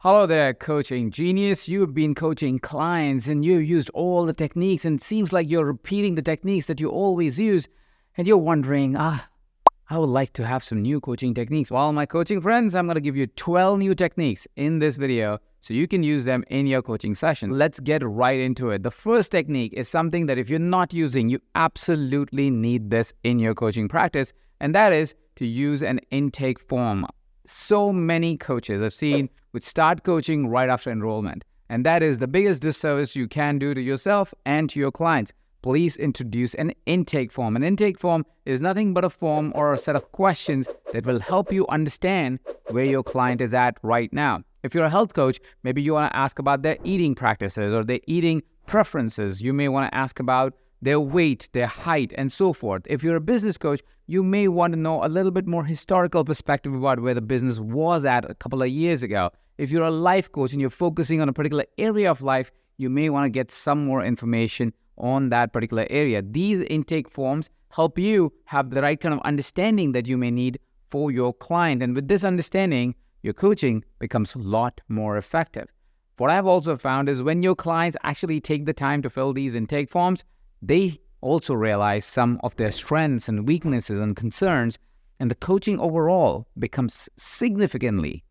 Hello there, coaching genius. You've been coaching clients and you've used all the techniques, and it seems like you're repeating the techniques that you always use, and you're wondering, I would like to have some new coaching techniques. Well, my coaching friends, I'm going to give you 12 new techniques in this video so you can use them in your coaching session. Let's get right into it. The first technique is something that if you're not using, you absolutely need this in your coaching practice, and that is to use an intake form. So many coaches I've seen would start coaching right after enrollment, and that is the biggest disservice you can do to yourself and to your clients. Please introduce an intake form. An intake form is nothing but a form or a set of questions that will help you understand where your client is at right now. If you're a health coach, maybe you want to ask about their eating practices or their eating preferences. You may want to ask about their weight, their height, and so forth. If you're a business coach, you may want to know a little bit more historical perspective about where the business was at a couple of years ago. If you're a life coach and you're focusing on a particular area of life, you may want to get some more information on that particular area. These intake forms help you have the right kind of understanding that you may need for your client. And with this understanding, your coaching becomes a lot more effective. What I've also found is when your clients actually take the time to fill these intake forms, they also realize some of their strengths and weaknesses and concerns, and the coaching overall becomes significantly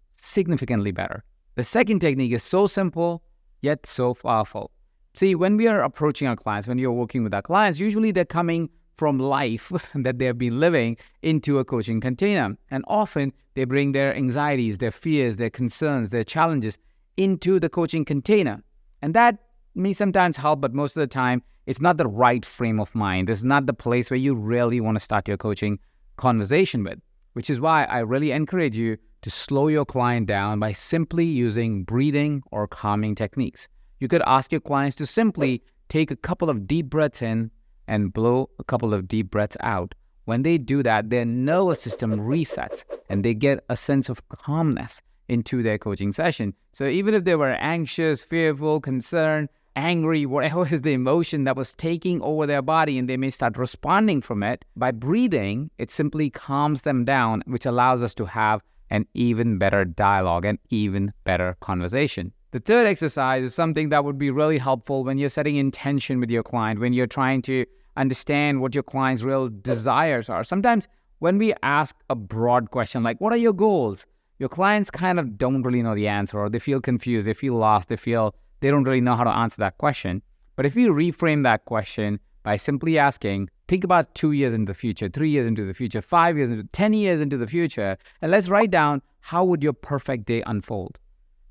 better. The second technique is so simple, yet so powerful. See, when we are approaching our clients, when you're working with our clients, usually they're coming from life that they've been living into a coaching container. And often they bring their anxieties, their fears, their concerns, their challenges into the coaching container. And that may sometimes help, but most of the time, it's not the right frame of mind. It's not the place where you really want to start your coaching conversation with, which is why I really encourage you to slow your client down by simply using breathing or calming techniques. You could ask your clients to simply take a couple of deep breaths in and blow a couple of deep breaths out. When they do that, their nervous system resets and they get a sense of calmness into their coaching session. So even if they were anxious, fearful, concerned, angry, whatever is the emotion that was taking over their body, and they may start responding from it, by breathing, it simply calms them down, which allows us to have an even better dialogue, an even better conversation. The third exercise is something that would be really helpful when you're setting intention with your client, when you're trying to understand what your client's real desires are. Sometimes when we ask a broad question like, what are your goals? Your clients kind of don't really know the answer, or they feel confused, they feel lost, they don't really know how to answer that question. But if you reframe that question by simply asking, think about 2 years into the future, 3 years into the future, 5 years into 10 years into the future, and let's write down how would your perfect day unfold.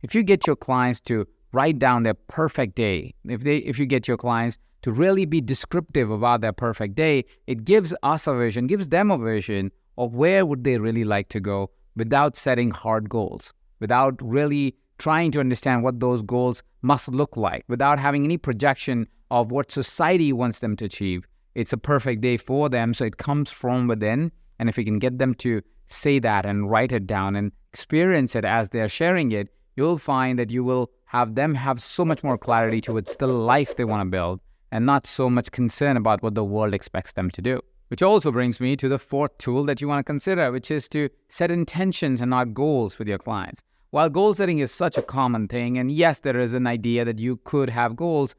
If you get your clients to write down their perfect day, if you get your clients to really be descriptive about their perfect day, it gives us a vision, gives them a vision of where would they really like to go without setting hard goals, without really trying to understand what those goals must look like, without having any projection of what society wants them to achieve. It's a perfect day for them, so it comes from within. And if we can get them to say that and write it down and experience it as they're sharing it, you'll find that you will have them have so much more clarity towards the life they want to build and not so much concern about what the world expects them to do. Which also brings me to the fourth tool that you want to consider, which is to set intentions and not goals with your clients. While goal setting is such a common thing, and yes, there is an idea that you could have goals,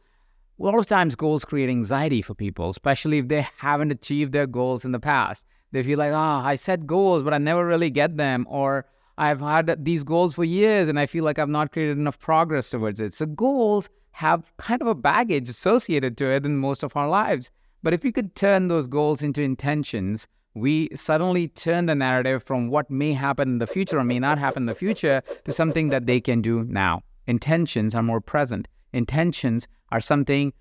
a lot of times goals create anxiety for people, especially if they haven't achieved their goals in the past. They feel like, I set goals, but I never really get them, or I've had these goals for years and I feel like I've not created enough progress towards it. So goals have kind of a baggage associated to it in most of our lives. But if you could turn those goals into intentions, we suddenly turn the narrative from what may happen in the future or may not happen in the future to something that they can do now. Intentions are more present. Intentions are something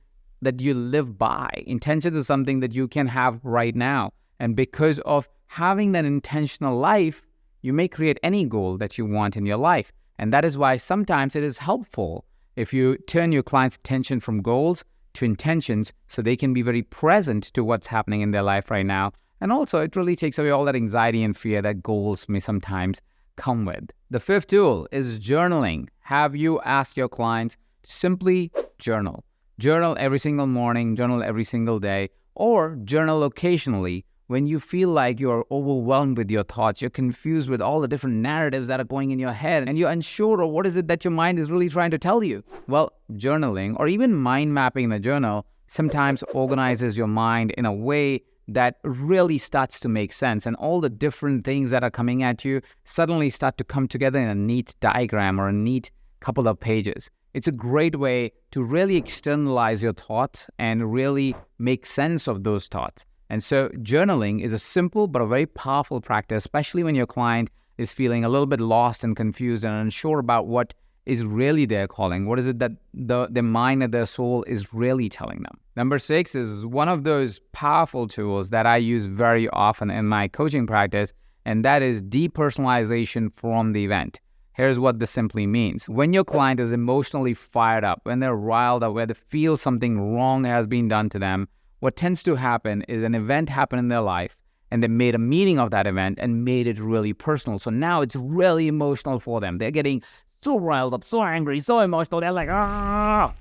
that you live by. Intentions is something that you can have right now. And because of having that intentional life, you may create any goal that you want in your life. And that is why sometimes it is helpful if you turn your client's attention from goals to intentions so they can be very present to what's happening in their life right now. And also, it really takes away all that anxiety and fear that goals may sometimes come with. The fifth tool is journaling. Have you asked your clients to simply journal? Journal every single morning, journal every single day, or journal occasionally. when you feel like you're overwhelmed with your thoughts, you're confused with all the different narratives that are going in your head, and you're unsure of what is it that your mind is really trying to tell you. Well, journaling or even mind mapping in a journal sometimes organizes your mind in a way that really starts to make sense, and all the different things that are coming at you suddenly start to come together in a neat diagram or a neat couple of pages. It's a great way to really externalize your thoughts and really make sense of those thoughts. And so journaling is a simple but a very powerful practice, especially when your client is feeling a little bit lost and confused and unsure about what is really their calling. What is it that their mind and their soul is really telling them? Number 6 is one of those powerful tools that I use very often in my coaching practice, and that is depersonalization from the event. Here's what this simply means. When your client is emotionally fired up, when they're riled up, when they feel something wrong has been done to them, what tends to happen is an event happened in their life and they made a meaning of that event and made it really personal. So now it's really emotional for them. They're getting so riled up, so angry, so emotional. They're like, ah.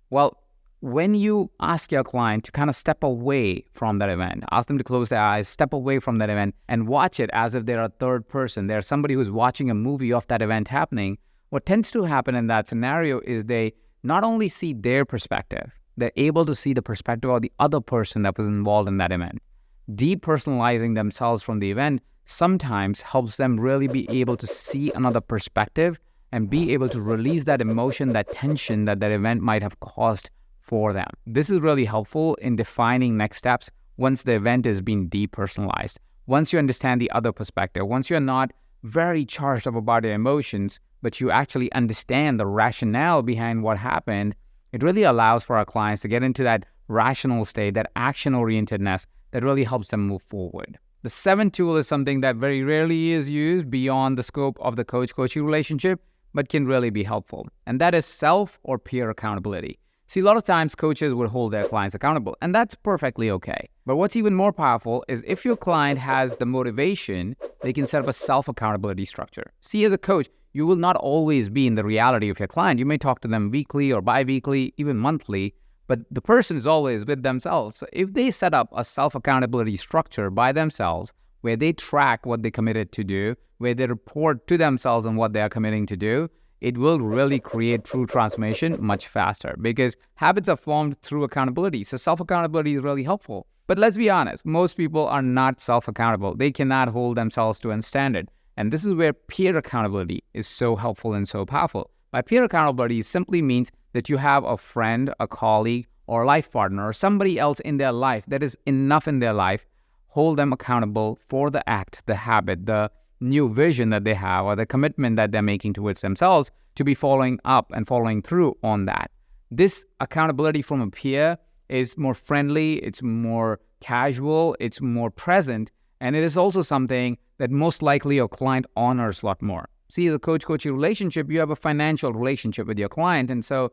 Well, when you ask your client to kind of step away from that event, ask them to close their eyes, step away from that event and watch it as if they're a third person. They're somebody who's watching a movie of that event happening. What tends to happen in that scenario is they not only see their perspective, they're able to see the perspective of the other person that was involved in that event. Depersonalizing themselves from the event sometimes helps them really be able to see another perspective and be able to release that emotion, that tension that event might have caused for them. This is really helpful in defining next steps once the event is being depersonalized. Once you understand the other perspective, once you're not very charged up about your emotions, but you actually understand the rationale behind what happened, it really allows for our clients to get into that rational state, that action-orientedness that really helps them move forward. The 7th tool is something that very rarely is used beyond the scope of the coach-coachee relationship, but can really be helpful. And that is self or peer accountability. See, a lot of times coaches would hold their clients accountable, and that's perfectly okay. But what's even more powerful is if your client has the motivation, they can set up a self-accountability structure. See, as a coach, you will not always be in the reality of your client. You may talk to them weekly or bi-weekly, even monthly, but the person is always with themselves. So if they set up a self-accountability structure by themselves, where they track what they committed to do, where they report to themselves on what they are committing to do, it will really create true transformation much faster because habits are formed through accountability. So self-accountability is really helpful. But let's be honest, most people are not self-accountable. They cannot hold themselves to a standard. And this is where peer accountability is so helpful and so powerful. By peer accountability simply means that you have a friend, a colleague, or a life partner, or somebody else in their life that is enough in their life, hold them accountable for the act, the habit, the new vision that they have, or the commitment that they're making towards themselves to be following up and following through on that. This accountability from a peer is more friendly, it's more casual, it's more present, and it is also something that most likely your client honors a lot more. See, the coach-coachee relationship, you have a financial relationship with your client, and so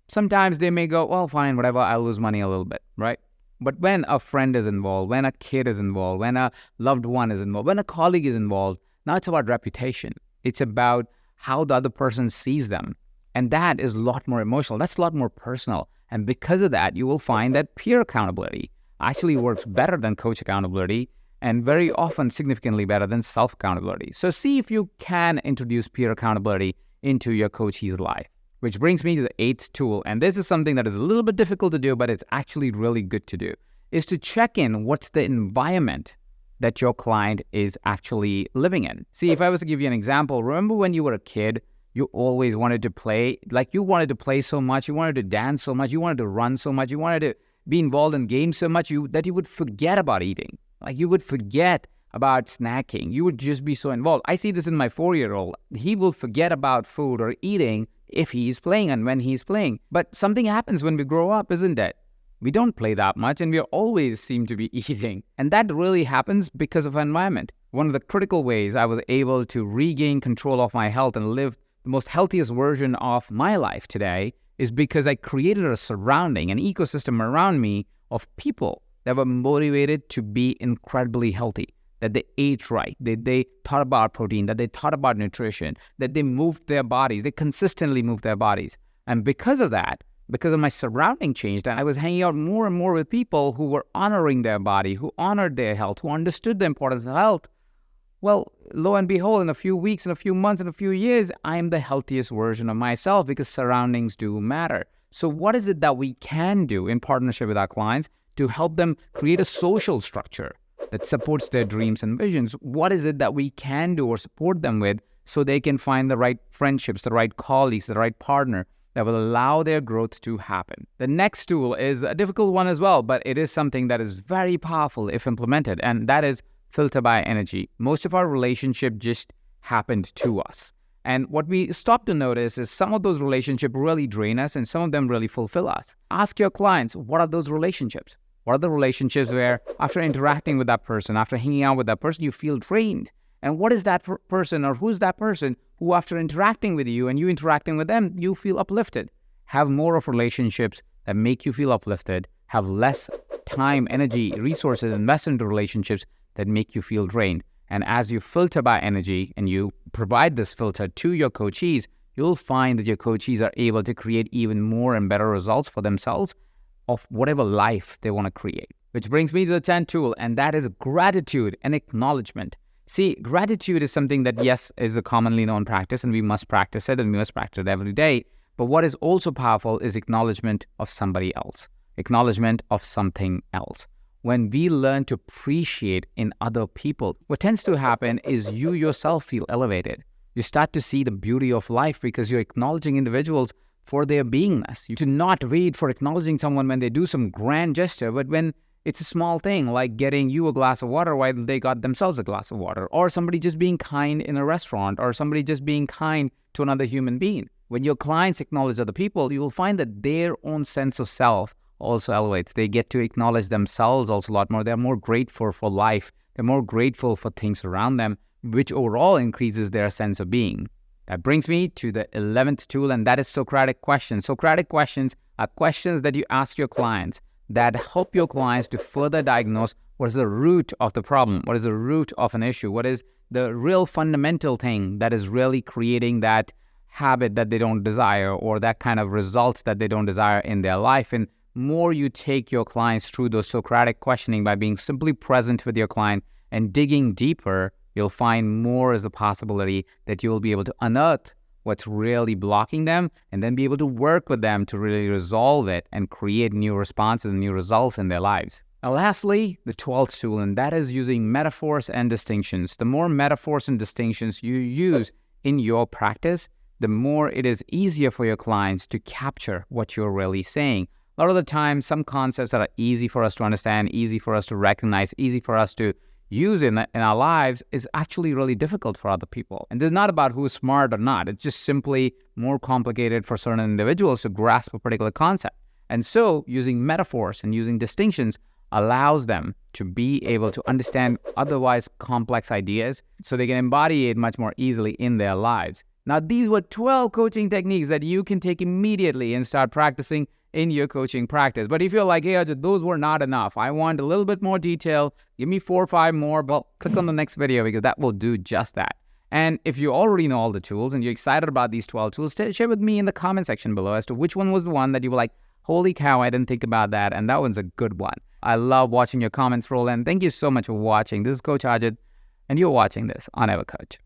sometimes they may go, well, fine, whatever, I'll lose money a little bit, right? But when a friend is involved, when a kid is involved, when a loved one is involved, when a colleague is involved, now it's about reputation. It's about how the other person sees them. And that is a lot more emotional. That's a lot more personal. And because of that, you will find that peer accountability actually works better than coach accountability and very often significantly better than self-accountability. So see if you can introduce peer accountability into your coachee's life. Which brings me to the 8th tool, and this is something that is a little bit difficult to do, but it's actually really good to do, is to check in what's the environment that your client is actually living in. See, if I was to give you an example, remember when you were a kid, you always wanted to play, like you wanted to play so much, you wanted to dance so much, you wanted to run so much, you wanted to be involved in games so much that you would forget about eating. Like you would forget about snacking. You would just be so involved. I see this in my 4-year-old. He will forget about food or eating if he's playing and when he's playing. But something happens when we grow up, isn't it? We don't play that much and we always seem to be eating. And that really happens because of environment. One of the critical ways I was able to regain control of my health and live the most healthiest version of my life today is because I created a surrounding, an ecosystem around me of people that were motivated to be incredibly healthy, that they ate right, they thought about protein, that they thought about nutrition, that they moved their bodies, they consistently moved their bodies. And because of that, because of my surrounding changed. And I was hanging out more and more with people who were honoring their body, who honored their health, who understood the importance of health. Well, lo and behold, in a few weeks, in a few months, in a few years, I am the healthiest version of myself because surroundings do matter. So what is it that we can do in partnership with our clients to help them create a social structure that supports their dreams and visions? What is it that we can do or support them with so they can find the right friendships, the right colleagues, the right partner that will allow their growth to happen? The next tool is a difficult one as well, but it is something that is very powerful if implemented, and that is filter by energy. Most of our relationship just happened to us. And what we stop to notice is some of those relationships really drain us and some of them really fulfill us. Ask your clients, what are those relationships? What are the relationships where after interacting with that person, after hanging out with that person, you feel drained? And what is that person, or who's that person who after interacting with you and you interacting with them, you feel uplifted? Have more of relationships that make you feel uplifted. Have less time, energy, resources invested into relationships that make you feel drained. And as you filter by energy and you provide this filter to your coachees, you'll find that your coachees are able to create even more and better results for themselves of whatever life they want to create. Which brings me to the 10th tool, and that is gratitude and acknowledgement. See, gratitude is something that, yes, is a commonly known practice, and we must practice it, and we must practice it every day. But what is also powerful is acknowledgement of somebody else, acknowledgement of something else. When we learn to appreciate in other people, what tends to happen is you yourself feel elevated. You start to see the beauty of life because you're acknowledging individuals for their beingness. You do not wait for acknowledging someone when they do some grand gesture, but when it's a small thing like getting you a glass of water while they got themselves a glass of water, or somebody just being kind in a restaurant, or somebody just being kind to another human being. When your clients acknowledge other people, you will find that their own sense of self also elevates. They get to acknowledge themselves also a lot more. They're more grateful for life. They're more grateful for things around them, which overall increases their sense of being. That brings me to the 11th tool, and that is Socratic questions. Socratic questions are questions that you ask your clients that help your clients to further diagnose what is the root of the problem, what is the root of an issue, what is the real fundamental thing that is really creating that habit that they don't desire or that kind of results that they don't desire in their life. And more you take your clients through those Socratic questioning by being simply present with your client and digging deeper, you'll find more as a possibility that you'll be able to unearth what's really blocking them and then be able to work with them to really resolve it and create new responses and new results in their lives. Now, lastly, the 12th tool, and that is using metaphors and distinctions. The more metaphors and distinctions you use in your practice, the more it is easier for your clients to capture what you're really saying. A lot of the time, some concepts that are easy for us to understand, easy for us to recognize, easy for us to use in our lives is actually really difficult for other people. And this is not about who's smart or not. It's just simply more complicated for certain individuals to grasp a particular concept. And so using metaphors and using distinctions allows them to be able to understand otherwise complex ideas so they can embody it much more easily in their lives. Now, these were 12 coaching techniques that you can take immediately and start practicing in your coaching practice. But if you're like, hey, Ajit, those were not enough, I want a little bit more detail, give me 4 or 5 more, well, click on the next video because that will do just that. And if you already know all the tools and you're excited about these 12 tools, share with me in the comment section below as to which one was the one that you were like, holy cow, I didn't think about that, and that one's a good one. I love watching your comments roll in. Thank you so much for watching. This is Coach Ajit, and you're watching this on Ever Coach.